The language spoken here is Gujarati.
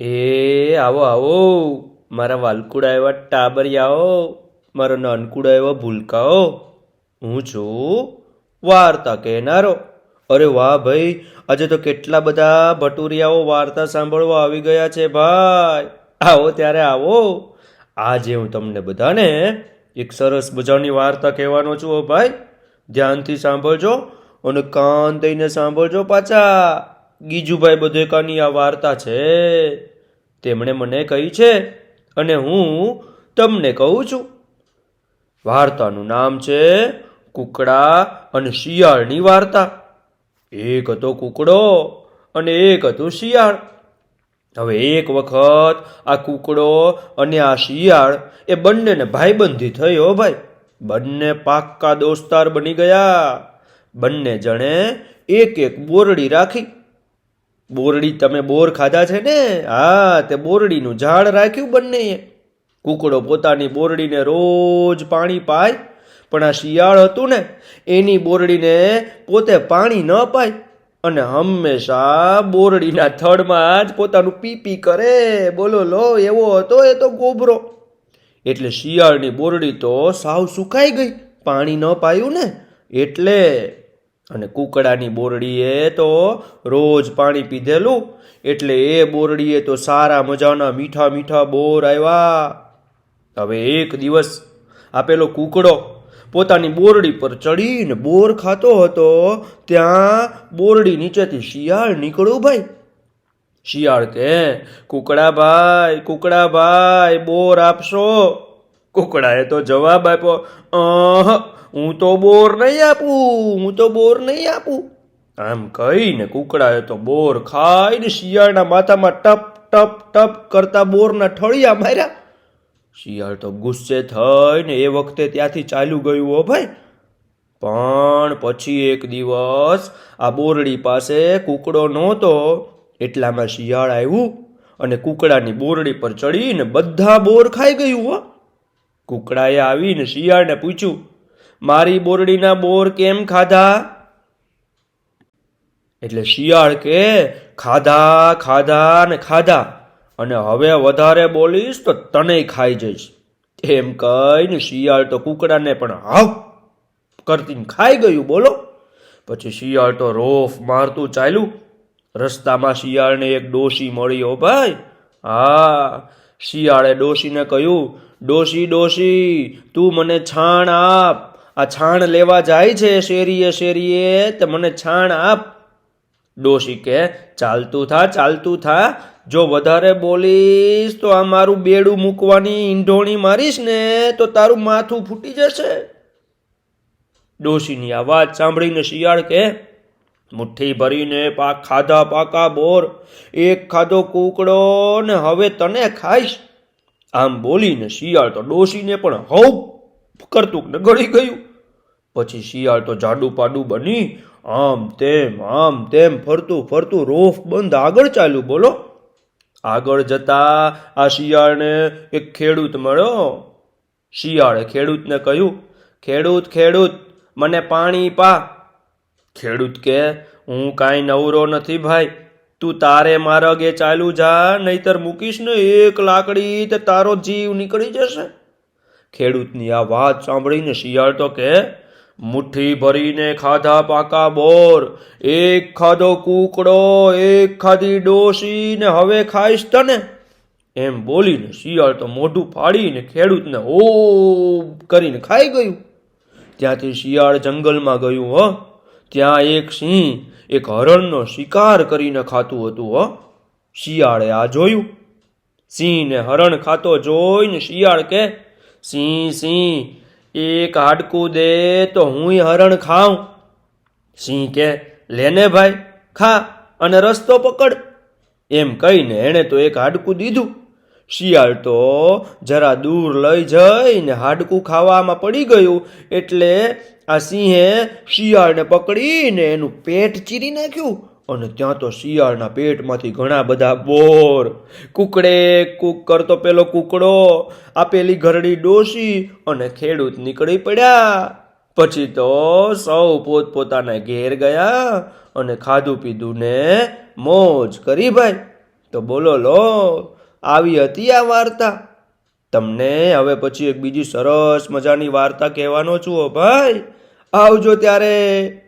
આવો આવો, મારા વાલકુડા એવા ટાબરિયાઓ, મારો નાનકુડા એવા ભૂલકાઓ. હું છું વાર્તા કહેનારો. અરે વાહ ભાઈ, આજે તો કેટલા બધા ભટુરિયાઓ વાર્તા સાંભળવા આવી ગયા છે ભાઈ. આવો ત્યારે આવો. આજે હું તમને બધાને એક સરસ મજાની વાર્તા કહેવાનો છું ભાઈ. ધ્યાનથી સાંભળજો અને કાન દઈને સાંભળજો પાછા. ગીજુભાઈ બધેકાની આ વાર્તા છે. તેમણે મને કહી છે અને હું તમને કહું છું. વાર્તાનું નામ છે કૂકડા અને શિયાળની વાર્તા. એક હતો કૂકડો અને એક હતું શિયાળ. હવે એક વખત આ કૂકડો અને આ શિયાળ એ બંનેને ભાઈબંધી થઈ હો ભાઈ. બંને પાક્કા દોસ્તાર બની ગયા. બંને જણે એક એક બોરડી રાખી. બોરડી, તમે બોર ખાધા છે ને? હા, તે બોરડીનું ઝાડ રાખ્યું બંનેએ. કૂકડો પોતાની બોરડીને રોજ પાણી પાય, પણ આ શિયાળ હતું ને એની બોરડીને પોતે પાણી ન પાય અને હંમેશા બોરડીના થડમાં જ પોતાનું પીપી કરે. બોલો લો, એવો હતો એ તો ગોબરો. એટલે શિયાળની બોરડી તો સાવ સુકાઈ ગઈ, પાણી ન પાયું ને એટલે. અને કૂકડાની બોરડીએ તો રોજ પાણી પીધેલું, એટલે એ બોરડીએ તો સારા મજાના મીઠા મીઠા બોર આવ્યા. હવે એક દિવસ આપેલો કૂકડો પોતાની બોરડી પર ચડીને બોર ખાતો હતો, ત્યાં બોરડી નીચેથી શિયાળ નીકળ્યું ભાઈ. શિયાળ કે, કૂકડા ભાઈ બોર આપશો? કૂકડાએ તો જવાબ આપ્યો, હું તો બોર નહીં આપું. આમ કહીને કૂકડાએ તો બોર ખાઈને શિયાળના માથામાં ટપ ટપ ટપ કરતા બોરના ઠળિયા માર્યા. શિયાળ તો ગુસ્સે થઈને એ વખતે ત્યાંથી ચાલ્યું ગયું હો ભાઈ. પણ પછી એક દિવસ આ બોરડી પાસે કૂકડો નહોતો, એટલામાં શિયાળ આવ્યું અને કૂકડાની બોરડી પર ચડીને બધા બોર ખાઈ ગયું હો. કૂકડાએ આવીને શિયાળને પૂછ્યું, મારી બોરડીના બોર કેમ ખાધા? એટલે શિયાળ કે, ખાધા અને હવે વધારે બોલીશ તો તને ખાઈ જઈશ. એમ કહીને શિયાળ તો કૂકડાને પણ હાવ કરતી ખાઈ ગયું. બોલો. પછી શિયાળ તો રોફ મારતું ચાલ્યું. રસ્તામાં શિયાળને એક ડોશી મળી હો ભાઈ. હા, શિયાળે ડોશીને કહ્યું, ડોશી તું મને છાણ આપ. આ છાણ લેવા જાય છે શેરીએ, તે મને છાણ આપ. ડોશી કે, ચાલતું થા, જો વધારે બોલીશ તો આ મારું બેડું મૂકવાની ઈંઢોણી મારીશ ને તો તારું માથું ફૂટી જશે. ડોશીની આ વાત સાંભળીને શિયાળ કે, મુઠ્ઠી ભરીને ખાધા પાકા બોર, એક ખાધો કૂકડો ને હવે તને ખાઈશ. આમ બોલીને શિયાળ તો ડોશીને પણ હવ કરતું ને ગળી ગયું. પછી શિયાળ તો જાડું પાડું બની આમ તેમ ફરતું રોફ બંધ આગળ ચાલ્યું. બોલો. આગળ જતા આ શિયાળને એક ખેડૂત મળ્યો. શિયાળે ખેડૂતને કહ્યું, ખેડૂત મને પાણી પા. ખેડૂત કે, હું કાંઈ નવરો નથી ભાઈ, તું તારે માર્ગે ચાલ્યું જા, નહીતર મૂકીશ ને એક લાકડી તે તારો જીવ નીકળી જશે. ખેડૂતની આ વાત સાંભળીને શિયાળ તો કે, મુઠ્ઠી ભરીને ખાધા પાકા બોર, એક ખાધો કૂકડો, એક ખાધી ડોશી ને હવે ખાઈશ તને. એમ બોલીને શિયાળ તો મોઢું ફાડીને ખેડૂતને ઓ કરીને ખાઈ ગયું. ત્યાંથી શિયાળ જંગલમાં ગયું હો. ત્યાં એક સિંહ એક હરણનો શિકાર કરીને ખાતું હતું હો. શિયાળે આ જોયું. સિંહને હરણ ખાતો જોઈને શિયાળ કે, સિંહ એક હાડકું દે તો હુંય હરણ ખાઉં. સિંહ કે, લેને ભાઈ, ખા અને રસ્તો પકડ. એમ કહીને એણે તો એક હાડકું દીધું. શિયાળ તો જરા દૂર લઈ જઈને હાડકું ખાવામાં પડી ગયું, એટલે આ સિંહે શિયાળને પકડીને એનું પેટ ચીરી નાખ્યું. અને ત્યાં તો શિયાળના પેટમાંથી ઘણા બધા બોર. કૂકડે કૂક કરતો પેલો કૂકડો, આપેલી ઘરડી ડોશી અને ખેડૂત નીકળી પડ્યા. પછી તો સૌ પોતપોતાના ઘેર ગયા અને ખાધું પીધું ને મોજ કરી ભાઈ. તો બોલો લો, આવી હતી આ વાર્તા. તમને હવે પછી એક બીજી સરસ મજાની વાર્તા કહેવાનો છું હો ભાઈ. આવજો ત્યારે.